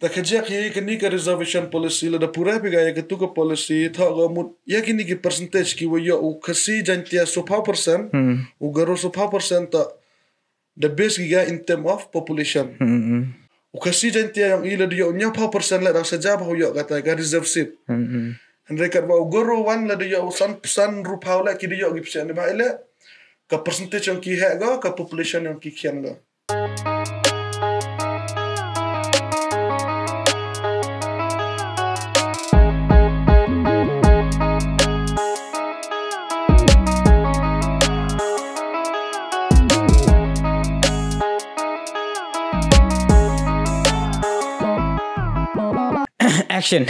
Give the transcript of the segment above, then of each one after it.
kerja kini ke reservation policy la da pura pe gaya ke tu ke policy tha ga mut ya kini ki percentage ki wo yo u khasi jantia 5% u garo 5% ta the base giga in term of population u khasi jantia yang ila dia nya 5% la da saja ba yo kata ga reserve seat rekat ba u garo wan la dia san rupa la ki dia gi persen ba ile ka percentage yang ki ha ga ka population yang ki khian ga Action.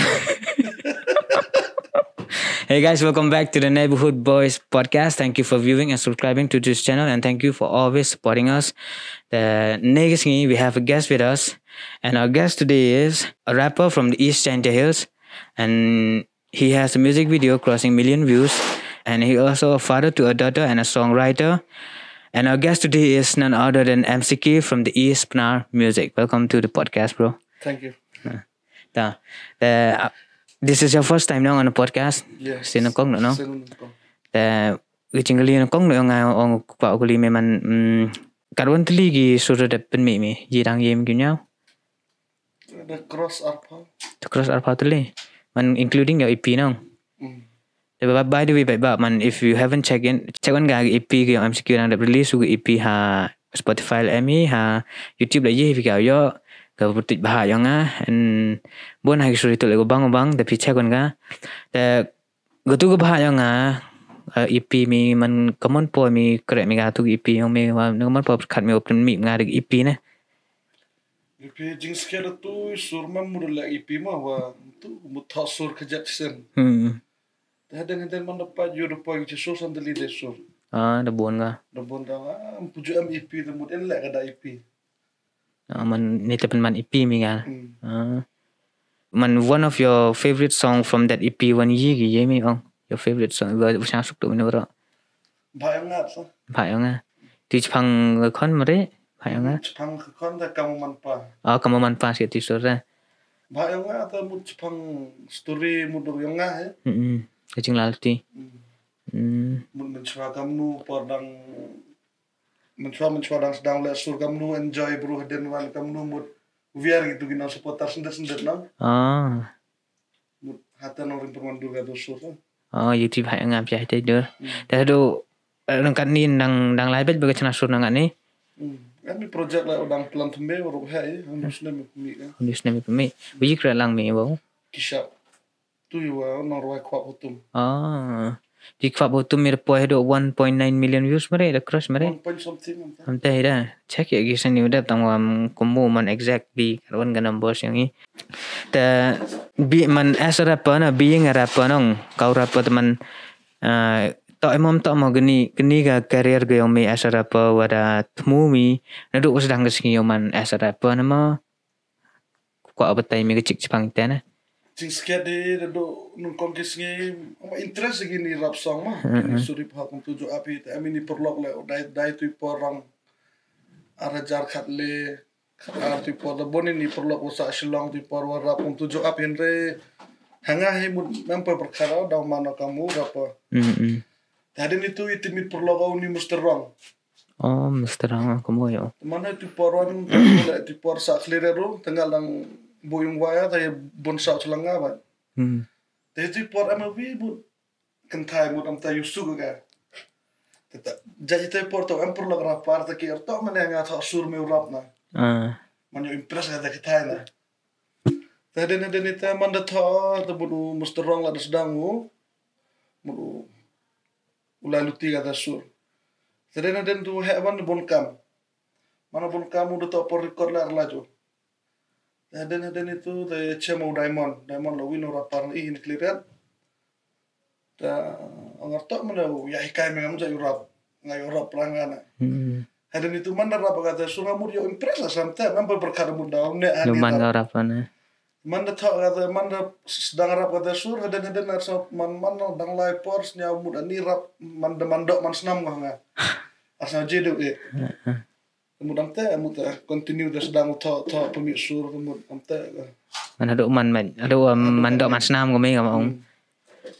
Hey guys, welcome back to the Neighborhood Boys podcast. Thank you for viewing and subscribing to this channel, and thank you for always supporting us. The next we have a guest with us, and our guest today is a rapper from the East Chanty Hills, and he has a music video crossing million views, and he also a father to a daughter and a songwriter. And our guest today is none other than MCK from the East Pnar Music. Welcome to the podcast, bro. Thank you. This is your first time now on the podcast. Yes. Xin công nữa, no? Xin công. Cái chính cái công nữa ngay ông bảo cái mình cả vấn đề gì số đẹp bên mình gì đang gì kiểu nhau. The cross arpa. The cross arpa tu le, man including your EP now. By the way, man, if you haven't check on cái EP cái MCQ đang được release cái EP ha Spotify là em ha YouTube là gì vì cái yo cái bukti bahaya nga and bon hai suri tu lego bang tapi check on ga the gotu go bahaya nga EP mi man common po mi kre mi ga tu EP yang mi wa common po khat mi open mi nga de EP ne EP jing skera tu surma mudala EP ma wa tu mutha sur khajat sen dan man dapat yo dapat je sur sandali de sur da bon ga puju am EP tu mud en la ga EP man ni tepen man EP mi ga man one of your favorite song from that EP one year gi mi ong your favorite song ga sang suk tu ni ro bhai nga ti phang khon ma re bhai nga phang khon da kamu man pa si ti so ra bhai nga ta mu phang story mu do yang nga he ke jing lal ti mun chwa kamu pordang mencuba sedang le sur kamu enjoy bro den wal kamu mut viar gitu gina supporter sendet nang mut hatan orang permandu ga sur YouTube hai ngam pai te dur ta do nang kan ni nang lai bet baga chana sur nang ni kan project la udang plan tembe ro hai honusne mi mi wi kra lang mi bo kisha tu yo nang ro kwa utum di kwa botum mir po do 1.9 million views mare the crush mare 1 point something amte ida check ya gisan ni udah tangwam kumu man exactly karon ga numbers yang ni the be man as a rapper na being a rapper nong kau rapper teman tak emam tak mau geni ga career ga yang me as a rapper wada temu mi naduk sedang kesingi man as a rapper nama kwa abatai mi kecik Jepang tena jing sket de do nun konkis ngi interest gini rap song ma suri phak tum tuju api te amini perlok le dai tu porang arajar khat le khat tu por da boni ni perlok usa shillong tu por war rap tum tuju api re hanga he mun memper perkara da mana kamu rapa tadi ni tu itimit perlok ni musterong musterong kamu yo mana tu poron tu por sa klerero tengah lang boyong waya tay bonsa celanga ba tu por amawi bu kentai mu am tayu suga teta jadi te por to am por la rapar ta ki to man nga tha sur me rap na man yo impress ga ta na tadi na den ta man da tha ta bu musterong la sedang mu ulaluti ga sur tadi na den tu hewan bon kam mana bon kam mu to por record la lajo dan itu the chemo diamond lo wino rapar in clear ta angar tok mana ya ikai mengam ja Europe ngai Europe langana dan itu mana rap kata suramur yo impress sampai member berkara muda ne luman rapana mana tok kata mana sedang rap kata sur dan arsa man dang lai pors nya muda ni rap man demandok man senam nga asal jedu Mut amte continue dah sedang thọ pemisur mut amte. Man ado man do man snam ko me ga ong.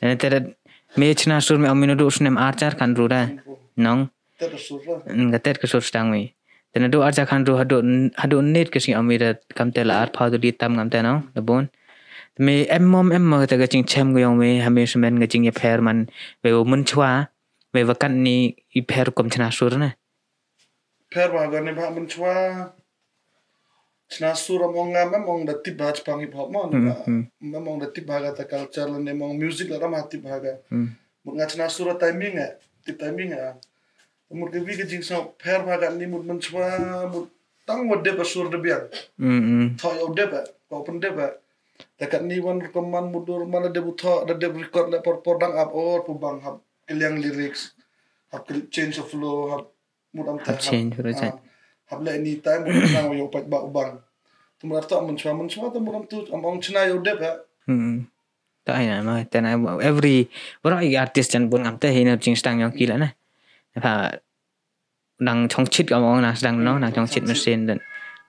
Ene tere me chna sur me ong mino do snem archar kan ru da. Nong. Tet sur lah. Gatet ke sur stang me. Tena do archa kan ru hado net ke sing amira kam te la ar pha do di tam ngam te no. Da bon. Me em ma ta ga ching chem go yong me hame semen ga ching ye pher man ve mun chwa ve va kan ni I pher kom chna sur na. Per bahagian ni bah mencua cina surah mongam memang dah tip bahas pang hip hop mon, memang dah tip bahas kata culture dan memang music lah ramah tip bahas. Mungkin cina surah timing tip timing Mungkin kevi kejing so per bahas ni mungkin mencua tang wade pasur debiang. Thau yau deba, kau pun deba. Dekat ni wan rekaman mudur mana debu thau, dah debu record le por dang up or pubang hab keliang lyrics, hab change of flow, hab mudam Hab change right. Hab le ni time mudam nang yo pat ba ubang. Tu mudam ta mencua tu mudam tu among china yo deb Ta ai na ma ta na every orang artist jan pun ngam te hin ching stang yang kila na. Pha nang chong chit among na stang no nang chong chit mesin dan.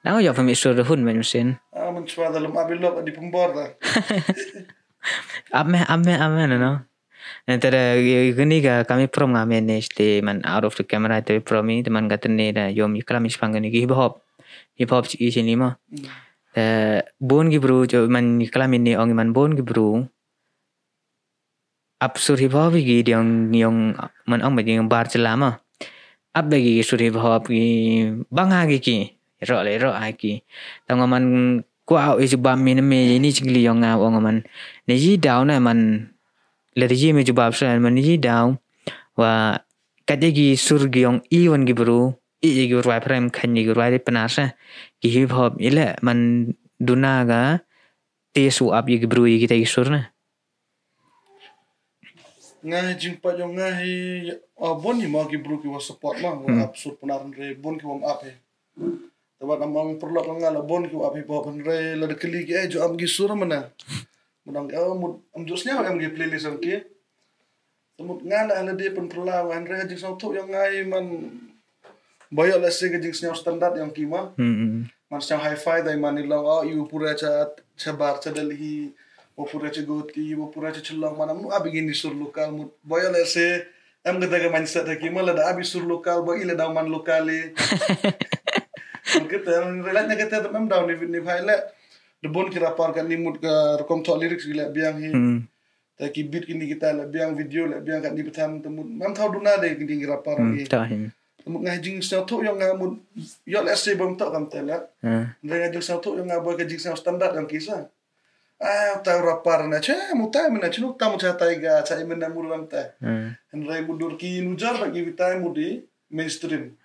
Nang yo fami sur hun mesin. Mencua dalam abilok di pembor dah. Ame no. Antara gini ga kami prom ngamen ne ste man out of the camera te promi teman gaten ne da yom ikram ispang ni hip hop ci sini ma bon gi bro jo man ikram ni ong man bon gi bro up sur hip hop gi yang man ong yang bar celama up bagi sur hip hop gi bang ha gi ki ro ai ki tang man kwa e ba min me ni chingli yong nga ong man ne yi down na man Lagi me jubab san mani daw wa kadegi surgi yong iwan gi bro gi rwai prem khan gi rwai panasa gi hip hop ile man dunaga tesu ab gi bro gi tai surna Ngai jimpa yo ngai bon ni ma gi bro ki wa support ma wa sur penaran re bon ki wam ap he tabat amang perlo ngala bon ki wa hip hop re la de kli gi jo am gi sur mana Mudang am josnya am gi playlist am ki. Semut ngana ala dia pun perlawan Andre jing sautu yang ngai man boyo la se jing snya standard yang kima. Man snya hi-fi dai man long you pura cha bar cha Delhi, o pura cha Goti, o pura cha Chilong mana mu abi gini sur lokal mut boyo la se am gata ga mindset da kima la da abi sur lokal bo ile da man lokale. Kita relatnya kita memang down ni pilot the bon kira par kan nimut ka rekom thok lyrics gila biang hi ta ki beat kini kita la biang video la biang kan ni betam temut mam thau duna de kini kira par ni temut ngai jing sa thok yang ngamut yo la se bom tok kam tela ngai jing sa thok yang ngaboy ka jing sa standard yang kisa ta rapar na che mutai mena chinu tamu cha taiga cha imena muram ta ngai mudur ki nujar bagi vitai mudi mainstream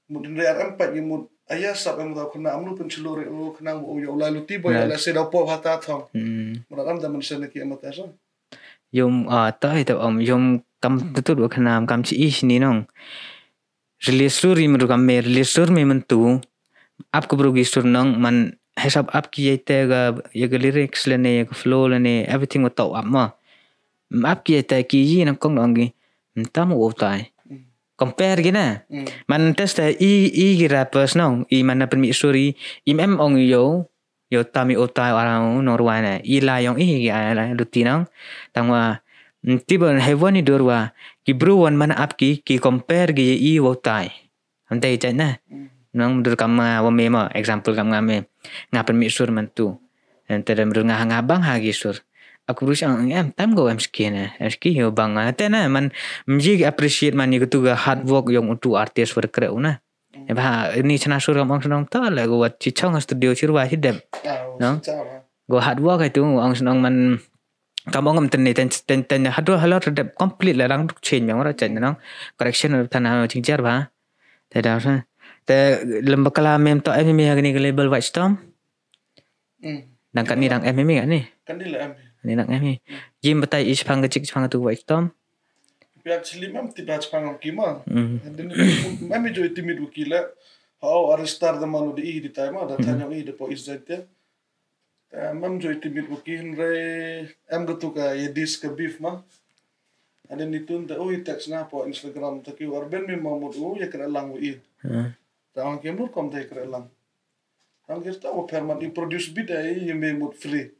mudin re empat ni mud ayah sampai muda kena amnu pun celur kena yo lalu tiba ya la seda po hata thong muda zaman sana ki amat asa yom ta itu yom kam tutur kena kam ci is ni nong release me release me mentu ap ko brogi sur nong man hesab ap ki yete ga ye lyrics le ne flow le ne everything wa tau ap ma ap ki yete ki yi nang kong nong gi tam wo tai compare gina man test i rappers no I mana permisuri im ong yo tami otai orang norwa na I la yong I la rutinang tangwa tibon heaven ni dorwa ki bruwan mana apki ki compare gi I wotai antai chana nang dur kama wa mema example kam ngame nga permisur man tu entere mrunga ngabang hagi sur aku berusaha tam go MSK yo bang tena man mji appreciate man ni tu hard work yang untuk artis berkerja una ini chana sur among senong ta la go chichong studio chirwa hidem no go hard work itu ang senong man kamong ngam ten halor redep complete la rang change yang ora chen no correction tanah chingjar ba te da sa te lembakala mem to MMA gani label White Storm dan kan ni dang MMA ni kan ni la ni nak ngami jim betai is phang kecik phang tu White Storm pihak slim am tiba phang kima dan mami jo timid ukila how aristar da malu di time da tanya de po izate mam jo timid ukin re am gatu ka yedis ka beef ma ada ni tun da text na po Instagram ta ki warben mi mamudu ya kena lang wi Tang kemur kom tay krelang. Tang kita wa perman I produce bid ay yeme mut free.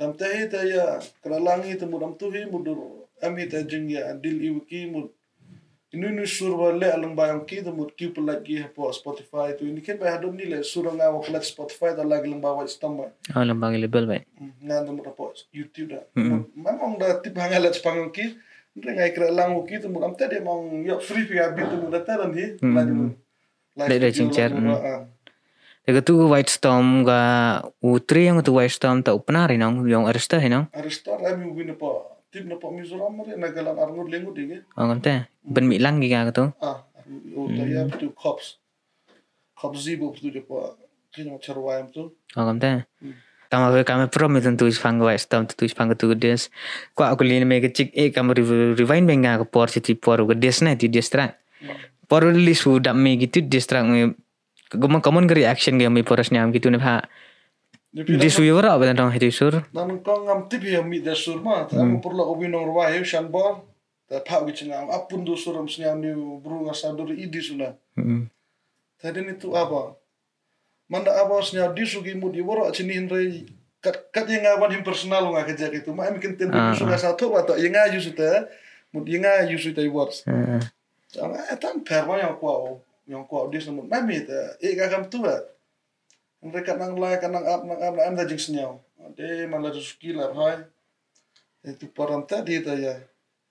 Tam tay ya krelang itu mudam tuhi mudur ami ta jing ya dil iwki mud inu surwa le alang bayang ki mud ki pelagi po Spotify tu ini kan bay hadon ni le surang ngawa kelat Spotify ta lagi lang bawa istamba. Oh lambang label baik. Nga mud po YouTube da. Memang da tip hangalat pangong ki ngai krelang ki mud am ta de mang ya free pi abit mud ta dan hi lagi. Dari cincar. Dekat tu White Storm ga utri yang tu White Storm tak pernah rinong yang arista rinong. Arista kami ubin apa tim na pa Mizoram re nagalan arngur lengu dige. Oh kante ben mi lang giga tu. Utaya tu cops zibo tu je pa kino charwayam tu. Oh kante. Kami prom itu tu isfang White Storm tu isfang tu des. Ko aku lini me kecik kami rewind benga ko por situ por ko des na ti distract. Por li sudah me gitu distract me. Common reaction game me poras nyam gitu ne ha. Di suara apa tentang itu sur? Namun kau ngam tipi yang mi dasur mah, tapi perlu ubinong ruai shanbor, tapi pak gitu ngam apun do suram senyam ni buru ngasadur idi suna. Tadi itu apa? Manda apa senyam di sugi mudi woro cini hindai kat yang ngawan him personal ngak kerja gitu. Mak mungkin tentu sudah satu atau yang ngayu sudah, mudi yang ngayu sudah works. Jangan tan perma yang kuau di semut mami tu, kakam tua. Mereka nang lai kanang ap anda jing senyau. Ade malah rezeki lah hai. Itu param tadi tu ya.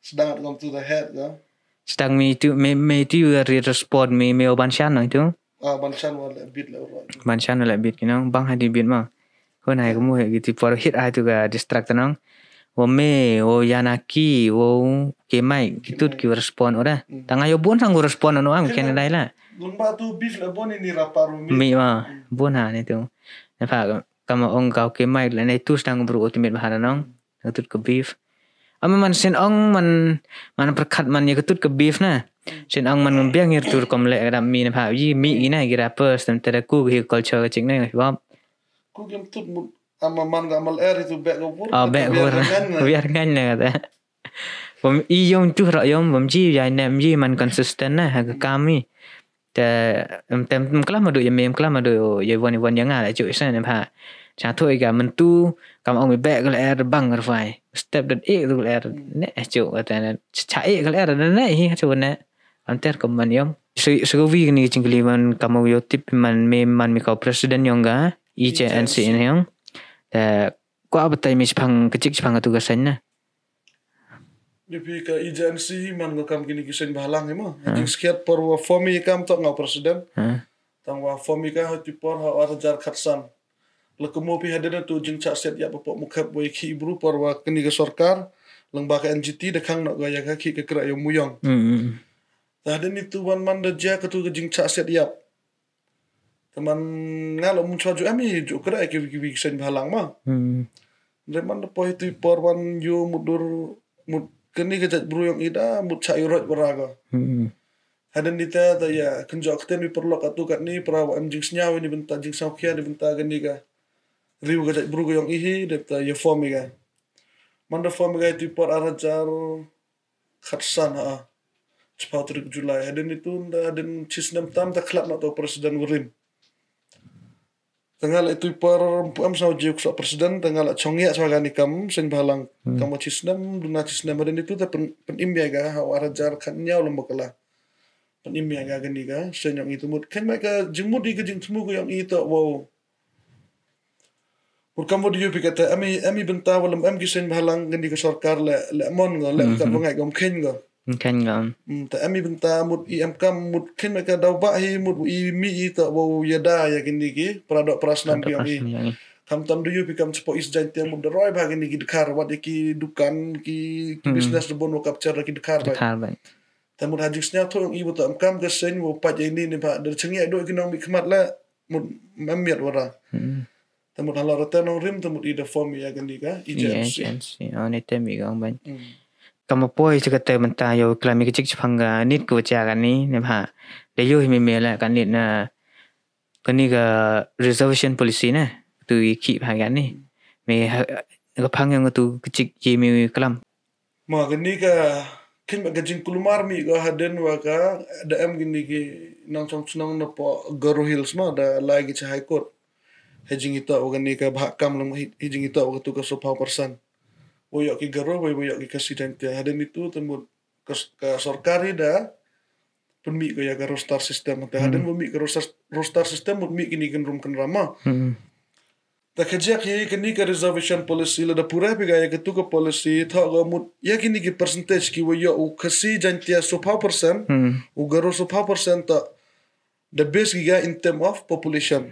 Sedang come to the head ya. Sedang me itu respond me banshan itu. Banshan wala bit lah orang. Banshan wala bit kinang bang hadi bit mah. Kau naik kamu gitu par hit itu ga distract nang. Wo yanaki wo kemai gitu ki respond ora. Tangga yo bon sang respond anu am ken dai lah. Lumba tu beef lah bon ini raparu mi bon ha ni tu. Nampak kamu kau kemai lah ni tu sedang ultimate bahana nang. Ketut ke beef. Ama man sen man perkat man ye ketut ke beef na. Sen man ngambiang ir tur kom le ada mi nampak yi mi ina gira pers tem teraku hi culture cing ni bab. Ku gem tut ama man gamal itu back over. Back over. Biar kan kata. Bom iyom tu rayom bom ji ya nem ji man consistent na kami. Tem kelam ado yang mem kelam ado ye wan yang ala cu isa nampak. Satu ega mentu kam ong back gal air bang rfai. Step dat tu air ne cu kata cha gal air ne hi cu ne. Anter kom man yom. Segovi ni cingkliman kamu yo tip man kau presiden yang ga ICNC ini yang. Ko abatai mi sepang kecik sepang tugasan na. Depi ka ICNC man ngakam kini kisen bahalang emo. Jing sekiat por wa fomi kam tok ngau presiden. Tang wa fomi ka hati por ha arajar khatsan. Lekemo pi hadana tu jing cak set ya popok mukhap boy ki ibru por wa kini ke sorkar lengba ka NGT dekang nak gaya ka ki ke kera yo muyong. Taden itu wan man deja ka tu jing cak set yap. Teman ngalo mun choju ami ju kera ki kisen bahalang ma. Reman po itu por wan yo mudur kini kejat buru yang ida mut cairot beraga. Hadan dita ta ya kenjok ten perlu katu kat ni perawa jing senyaw ni benta jing saukia ni benta gani ka. Riu kejat buru yang ihi deta ya form ga. Manda form ga itu por arajar khatsan ha. 4 Julai hadan itu dan cisnam tam ta klap nak presiden Wurim. Tengah itu par am sau juk sa presiden tengah chongya sa gani kam sen balang kam cisnam duna cisnam dan itu ta pen imbia ga arajar khatnya lembakala. Pen imbia ga gani ga sen yang itu mut kan mereka jengmut di jeng temu yang itu wow. Pur kamu dia pikata ami benta walam am kisen balang gani ke sarkar le mon ga le ka bangai gam ken ga. Kan ngam. Ta ami benta mut IM kam mut ken mereka dawa hi mut I mi ta wow yada ya gini ki pradok prasnam ki ami. Kam tam duyu pikam cepo is jantiang mut roy ba gini ki dekar wat ki dukan ki business bon capture ki dekar ba. Tamu hajisnya tu yang ibu tak kam kesen wo pat ini ni pak dari cengi do kinong mikmat la mut mamiat wara. Tamu halar tanong rim tamu ida form ya gani ka ICNC. Oh ni temi gang ban. Kamu poi cakap mentah yo kelami kecik cepangga nit ko cara ni ha. Deyo himi mela kan nit na kani ga reservation policy na tu keep ha ni. Me ga pang yang tu kecik jemi kelam. Ma gani ka kin magajing kulumar mi ga haden wa ka da am gini ki nang chong chnang na po Garo Hills ma da lagi cha high court hejing ita wa gani ka bahakam lang hejing ita wa tu ka sopa person boyo ki Garo boyo ki kasiden tia haden itu temut ka sarkari da penmi ka ya ka roster system ta haden mo mi ka roster system mo mi kini kan rum kan rama ta kajak ye kini ka reservation policy la da pura pe ga ya tu ka policy tha ga mut ya kini ki percentage ki wa ya u khasi jantia sopa person u Garo sopa person ta the best giga in term of population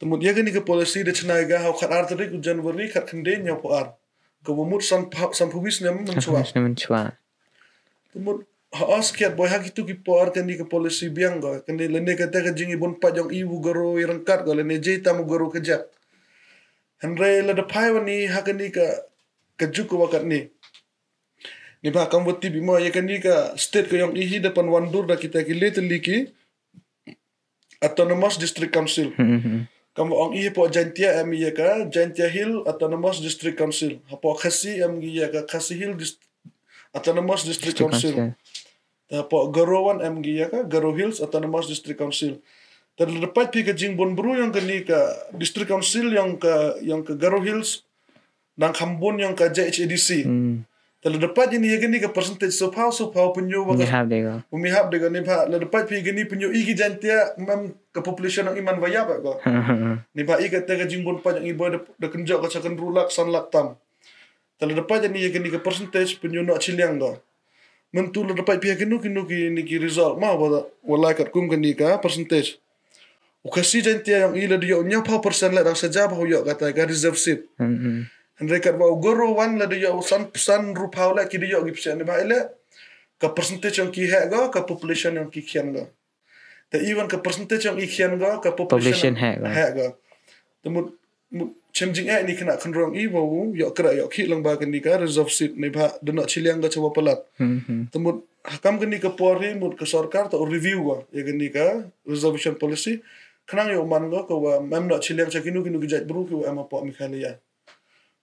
temut ya kini ka policy da chna ga ha khat ar tarik January khat khande nya po ar ka mut san pubis nem chwa temut haas kiat boy hak itu ki por kani ka policy biang ga kani lene kata ka jingi bon pa jong ibu Garo irangkat ga lene jeta mu Garo kajak Henry la da pai wani hakani ka juku wakat ni ba kam wati bi mo ya kani ka state ko yang ihi depan wandur da kita ki teliki autonomous district council kam ong ihi po jantia am ya ka jantia hill autonomous district council hapo khasi am gi ya ka khasi hill autonomous district council ta po Garo wan am gi ya ka Garo Hills autonomous district council terdapat pi ka Jingbon Bru yang kani ka district council yang ke Garo Hills dan Khambon yang ke JHADC terdapat ini ya kani ka percentage so how penyu wa umihab de ni ba terdapat pi gani penyu igi jantia mem ka population ng iman vaya ba ko ni ba ika ta ka Jingbon pa yang ibo de kenjo ka sakan rulak san lak tam terdapat ini ya kani ka percentage penyu no chiliang go mentul terdapat pi kinu ni ki result ma wala kat kum kani ka percentage ukasi jantia yang ila dia nya pa persen la dang saja ba yo kata ga reserve seat rekat ba Garo wan la dia san rupa la ki dia gi persen ba ile ka percentage yang ki ha ga ka population yang ki khian ga ta even ka percentage yang i khian ga ka population ha ga temut changing ni kena khandrong i wo yo kra yo khi lang ba kan ni ka reserve seat ni ba dena chiliang ga chawa palat temut hakam kan ni ka pori mut ka sarkar ta review ga ya kan ni ka reservation policy kanang yo man go ko mem no chiliang cha kinu gijat bru ko ama po mi khalia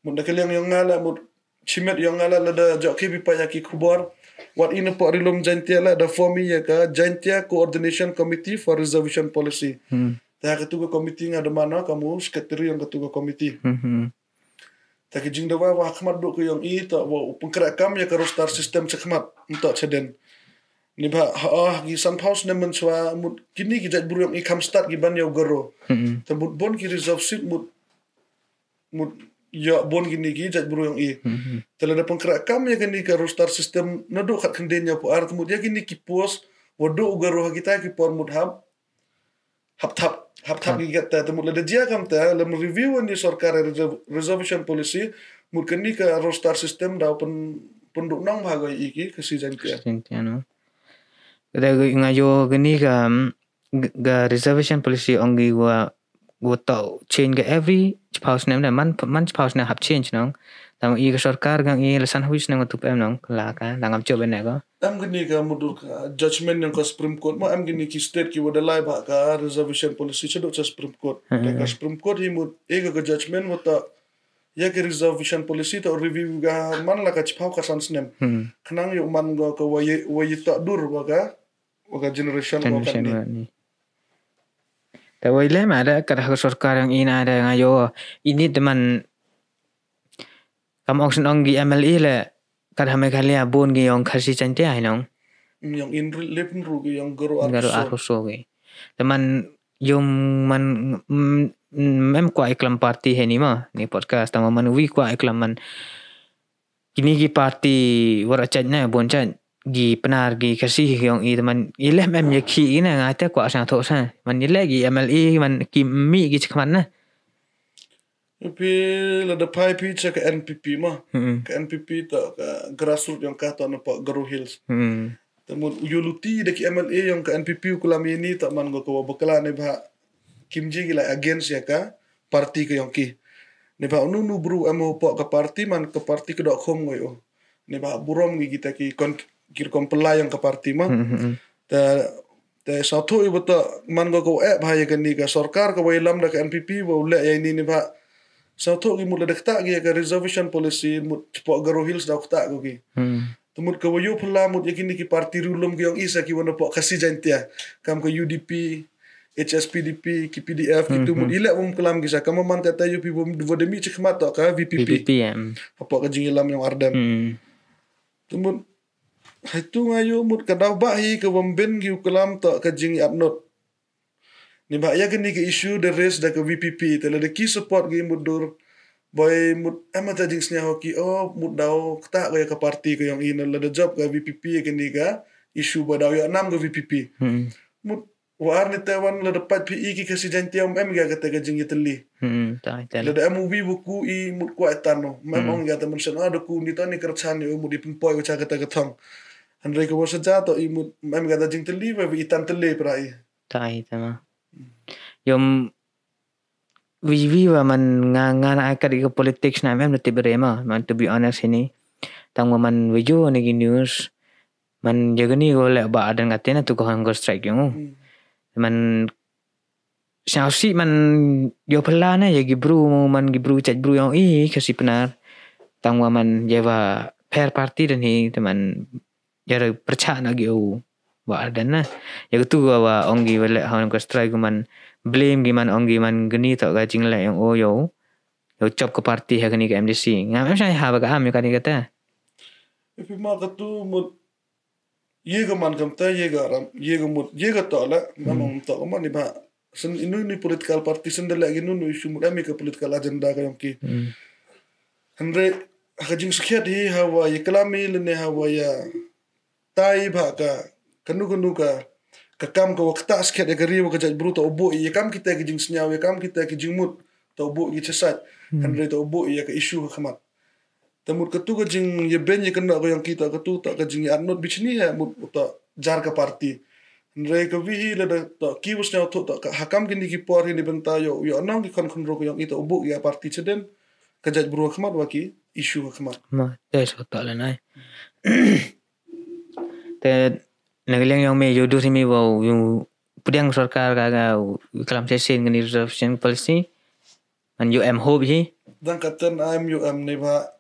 mun da kaliang yo ngala mut chimet yo ngala la da jo ki bi pa ya ki khubor what in po rilum jantia la da formi ya ka jantia coordination committee for reservation policy ta ka tu committee nga da mana kamu secretary yang ketua committee ta ki jing da wa khmat do ko yang I ta wa pengkra kam ya ka roster system chakmat untuk cheden ni ba gi san house ne menchwa mut kini ki jat buru yang ikam start gi ban yo Garo tembut bon ki reserve seat mut ya bon gini ki jat buru yang I tela da pengkra kam ya kini ka roster system nado khat khandenya po ar tembut ya kini ki post wodo Garo kita ki por mut hap gi gata tembut la dia kam ta lam review ni sarkar reservation policy mut kini ka roster system da penduk nang bagai iki kesijan kia no da ngayo gani ga reservation policy ongi wa to change ga every spouse name man spouse na have change nong tam I ga sarkar gang I lesan huis nang tu pem nong la ka dangam chobe ne go am gani ka mudur ka judgment yang ka Supreme Court ma am gani ki state ki wada lai ba ka reservation policy chado cha Supreme Court ka Supreme Court hi mud ega ga judgment wata ya ke reservation policy ta review ga man la ka chpau ka sans nem khnang yo man go ka wayi ta dur ba ka waka generation ni ta waile ma da ka sarkar yang ina ada ngayo ini teman kam auction ongi MLE le ka hame khalia bon gi yang khasi chante ai nong yang in lepin ru gi yang Garo Arso gi teman yung man mem kwa iklam party he ni ma ni podcast tama man wi kwa iklam man kini gi party warachat na bon chat gi penar gi kasih yang I teman ileh mem yakhi ina ngata kwa sang tho sa man ileh gi MLE man ki mi gi chakman na tapi la da pai pi cha ka NPP ma ka NPP ta ka grassroots yang ka ta na pa Garo Hills temun uyuluti de ki MLE yang ka NPP kulam ini ta man go ko bakala ne ba kimji gi la against ya ka party ka yang ki ne ba nu bru amo po ka party man ka party ka do khom ngoy ne ba burom gi kita ki kir kompela yang ke parti mah ta satu ibu ta man go ba ya kan ni ka sarkar ka wailam da ka NPP wa ula ya ini ni ba satu gi mula dekta gi ka reservation policy mut po Garo Hills da kta go gi Temut ke wayo pula mut yakin ki parti rulum ke yang isa ki wana pok kasih jantia. Kam ke UDP, HSPDP, ki PDF ki tumut ilak kelam kisah. Kam man kata yu pi vodemi cekmat tok ka VPP. ya. Apa ke jingilam yang ardem. Temut itu ngayo mut kadau bahi ke wamben ki kelam tok ke jingi adnot. Ni ba ya kini ke isu the race da ke VPP tele de ki support ki mudur boy mut amata jing snya hoki mut dau kta ke parti ke yang ina la de job ke VPP kini ka isu ba dau ya nam ke VPP. Mut war ni tawan la dapat PI ki kasi jantiam ga kata ke jing itali. La de MUV buku I mut kwa etano. Memang ga ta mention ada ku ni tani kerchan yo mut ipin poi cha kata ke thong. Andre ke wasa jato I mut ga ta jing tali ba itan tali prai. Tai tama. Yom wiwa man nga akad ke politics na mem nati berema man to be honest ini tang man wijo ni news man jagani gole ba adan katena tu ko hunger strike yung man siasi man yo pala na ya gibru man gibru chat bru yang kasi penar tang man java pair party dan hi teman jara percaya na giu ba adan na ya tu wa ongi wala hunger strike man blame giman onggi man geni tok ga jingla yang yo chop ke parti ha geni ke MDC ngam saya ha ba am ka ni kata Ipi ma katu mut ye ga man kamta ye ga ram ye ga mut ye ga to la mamam to ma ni ba sen inu ni political party sen de lagi nu isu mut ami ke political agenda ka yang ki andre ha jing sukhet hi hawa ye kalami le ne hawa ya tai ba ka kanu ka kakam ka wakta sket ya gari wa kajaj bru to obo ya kam kita ke jing senyaw ya kam kita ke jing mut to obo ye chesat andre to obo ya ke isu ka khamat tamut katu ka jing ye ben ye kena ko yang kita katu ta ka jing anot bichni ya mut to jar ka parti andre ka vi le to ki was nyaw to ka hakam kini ki por ni benta yo anang ki kon ro ko yang ito obo ya parti cheden kajaj bru khamat wa ki isu ka khamat ma tes ko ta la nai te Nagaliang yang may jodoh simi wow yung pudang sarkar kaga kalam sesen ngani reservation policy man UM hope hi dan katan UM ne ba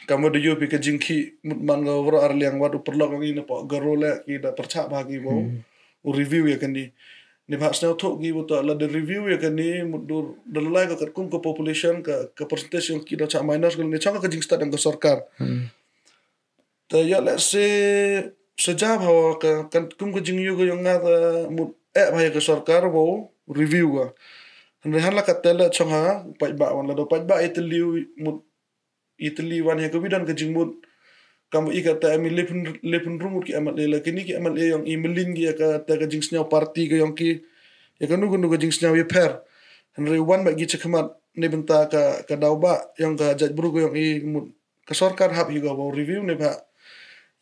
kamu de yopi ke jingki mutman ga wor arliang wadu perlok ngi ne po garole ki da percha bagi bo u review ya kan ni ba sna thok gi bo to la de review ya kan ni mudur dalai ka kum ko population ka percentage yang ki da cha minus gol ne changa ka jing stad ang sarkar ta ya let's say sejak hawa kan kum ke jing yugo yang ngata mut bahaya ke sarkar bo review ga andre han la katela chonga pai ba wan la do pai ba itli mut itli wan ya ke bidan ke jing mut kamu ikata ami lepun rumut ki amat lela kini ki amat yang imelin gi ka ta ke jing snya parti ke yang ki ya kan nu ke jing snya ye per andre wan ba gi chekmat ne benta ka dauba yang ka jaj bru ke yang i mut ke sarkar hab yugo bo review ne ba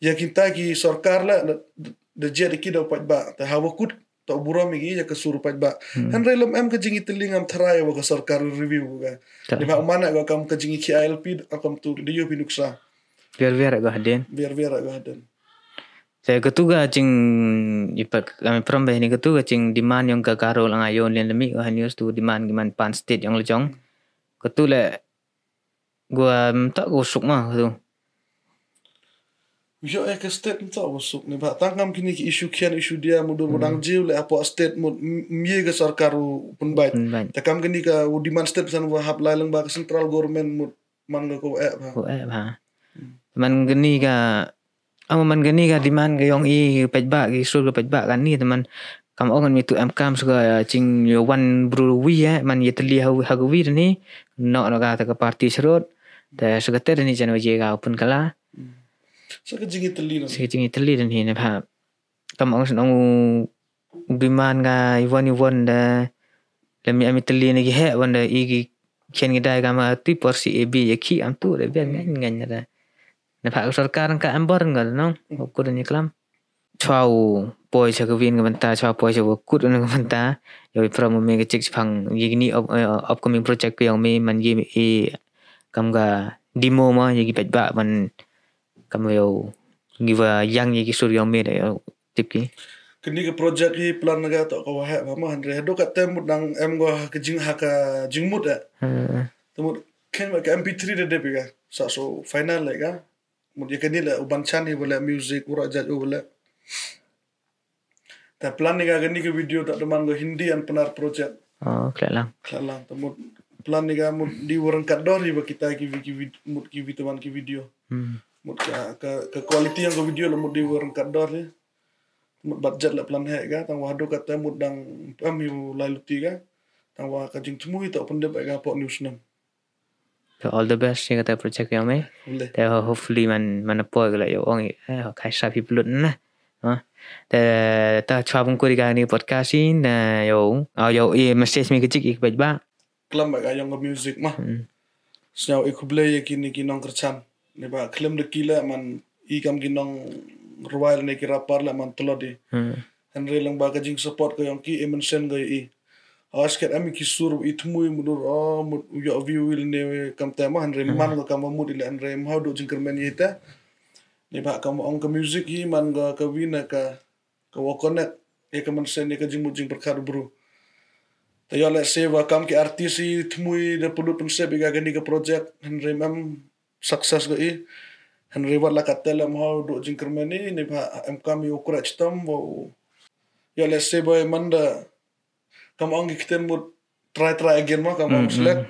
ya kita ki sarkar la de jeri ki do ba ta hawa kut to buram gi ya ke suru ba han relum am ke jingi telingam tharai wa ke sarkar review ga de ba mana ga kam ke jingi ki ILP akam tu de yo pinuksa biar ga haden saya ketuga cing ipak kami perambe ni ketuga cing demand yang kagaro lang ayon len lemi ga news tu demand giman pan state yang lejong ketule gua tak gosok mah tu yo ke state nta wasuk ne ba tangam kini ki isu kian isu dia mudur mudang jiu le apa state mud mie ke sarkaru punbait takam kini ka demand state san wa hab lalang ba ke central government mud man ko ba man gini ka man gini ka demand ka yong i pajba ki sur ka pajba kan ni teman kam ongan mi tu am kam suka cing yo wan bru wi man yetli ha wi ni no ka ta ka parti serot ta sekretar ni jan waje ka pun kala Saka jingi teli dan hina pa kam ang biman ga iwan da lami ami teli ni he wanda igi ken gidai kama ti porsi ebi yaki am tu le ben ngan da na pa sarkar ka ambor ngal no ko ni klam chau poi cha ka win ga banta chau poi cha ku na ga banta yo promo me ga chik phang yigni upcoming project ko yang me man ye e kam ga demo ma yigi pet ba man kamu yo giva yang ye kisur yang me yo tipki kini ke project hi plan naga to ko ha ma andre do ka tem dang em go ke jing ha ka jing mut temut ken ma ke MP3 de biga so final le ga mut ya kini la uban chan ni boleh music ura jat boleh. Ta plan ni ga gani ke video tak teman go Hindi an penar project. Oh, kelang. Kelang temut plan ni ga mut di orang kador ba kita mut ki teman ki video. Mut ke quality yang go video la mut di orang kador ni. Mut budget la plan he ga tang wado kata mut dang amiu lailuti ga tang wa ka jing tmui tak pendep ga pok news nam. So all the best yang kata project yang mai. Boleh.แต่ hopefullyมันปอยก็เลยองใครทราบพี่ปลุดนะแต่ถ้าชอบผมคุยกันใน podcast นี่นะyo message mi kecik ik baik ba Kelam ba ga yang go music mah. Snyau ikuble ya kini kinong kerchan. Ni ba klem de kila man ikam kinong royal ne ki rapar la man tolodi. Henry lang ba ka jing support ko yang ki emensen go i. Asket ami ki sur itmui mudur mut yo view will ne kam tema Henry man go kam mut ile Henry how do jing kermen yita. Ni ba kam ong ka music hi man go ka wina ka connect e ka man sen ne ka jing mut jing perkar bro. Tayo let's say wa kam ki artis i tmui de pudut pensep ga gani ka project Henry mam success go i. Henry wat la katela mau do jing kermen ni ba am kam yo kura chitam wo yo let's say boy manda kam ang kiten mut try again mah kam ang select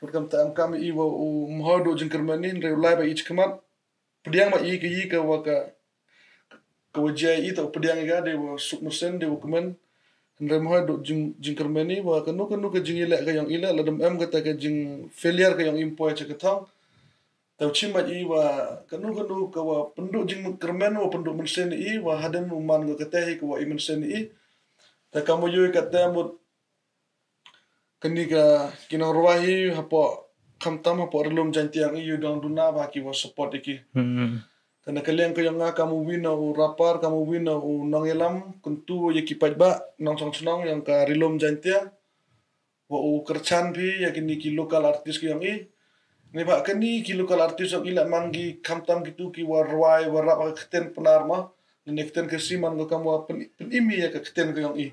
mut kam i wo mau do jing kermen ni Henry live ba ich kamat pediang ma i ka wa ka wajai i to pediang ga de wo suk musen de wo kemen Henry mau do jing kermen ni wa kanu ka jing ila ka yang ila ladam am kata ka jing failure ka yang impoi cha katang tau chima i wa kanu ka wa penduk jing kermen wa penduk mensen i wa hadan uman go kata hi ka wa i mensen i ta kamu yoi kata mut kani ka kinong ruahi hapo kamtam hapo relum jantiang i yudang duna ba ki wa support iki tana kalian ko yang kamu wina u rapar kamu wina u nangelam kuntu yaki pajba nang song yang ka relum jantia wa u kerchan bi yakini ki local artist ki yang i ni ba kani ki local artist yang ila manggi kamtam gitu ki wa ruai wa rap keten penar ma ni keten ke siman ko kamu pen imi ya ka keten ko yang i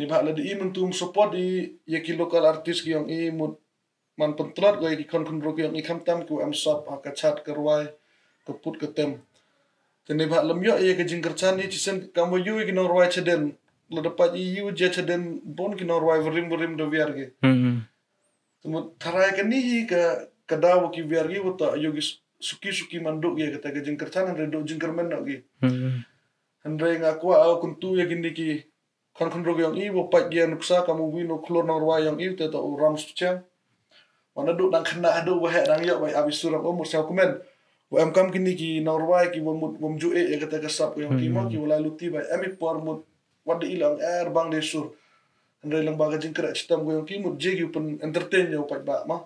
ni ba la di mentum support di yaki local artist ki yang i mut man pentrat go yaki kon ro ki yang i kamtam ku am sap ka chat ke ruai keput ketem tene ba lam yo ye ke jing kerchan ni cisen kamu yu ki no ruai cheden la dapat yu je cheden bon ki no ruai verim do viar ge temu tarai ke ni ka kadaw ki viar ge wata yu suki manduk ye kata ke jing kerchan andre do jing kermen no ge andre ngakwa au kuntu ye gini ki kon ro yang i wo pat ge nuksa kamu wino klor no ruai yang i ta ram sucha mana do nang kena ado wa he nang yo bai abis suram umur sa komen wa am kam kini ki norway ki wam ju e kata kasap yang ki mo ki wala luti bai ami por mut wad ilang bang de sur andre lang baga jing kra chitam go yang ki mut je ki pen entertain yo pat ba ma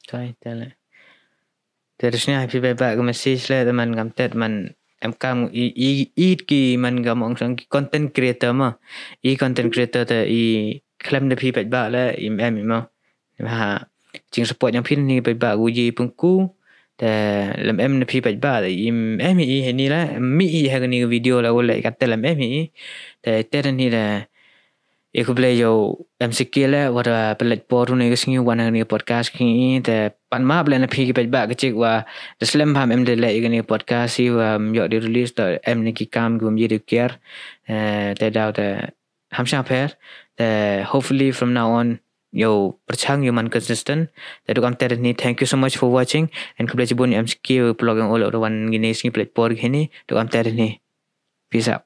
tai tele terusnya happy bye bye message le teman kam tet man am kam i ki man gam ong sang content creator ma content creator ta claim de pi pat ba le em ma ha jing support yang pin ni pat ba gu ji pengkuแต่ลำเอ็มในพี่ปัจจุบันเอ็มเห็นนี่แหละมีให้กันนี่วิดีโอแล้วเลยกันแต่ลำเอ็มแต่แต่นี่แหละเอกเบลย์เอ็มสกิลแล้วว่าเป็นเล็กพอรุ่นนี้ก็สิ่งวันนี้พอดแคสต์นี้แต่ปันมาเปลี่ยนพี่ปัจจุบันก็เช็คว่าจะสลัมพามเอ็มได้เลยกันนี่พอดแคสต์ที่ว่ายอดรีลิสต์แต่เอ็มนี่กิจกรรมกูมีดีเกียร์แต่ดาวแต่ทำช่างเพลแต่ hopefully from now on yo perchang yo man consistent that kam ter ni thank you so much for watching and kuble jibun MCQ blog yang all one gini sing platform gini to kam ter ni peace out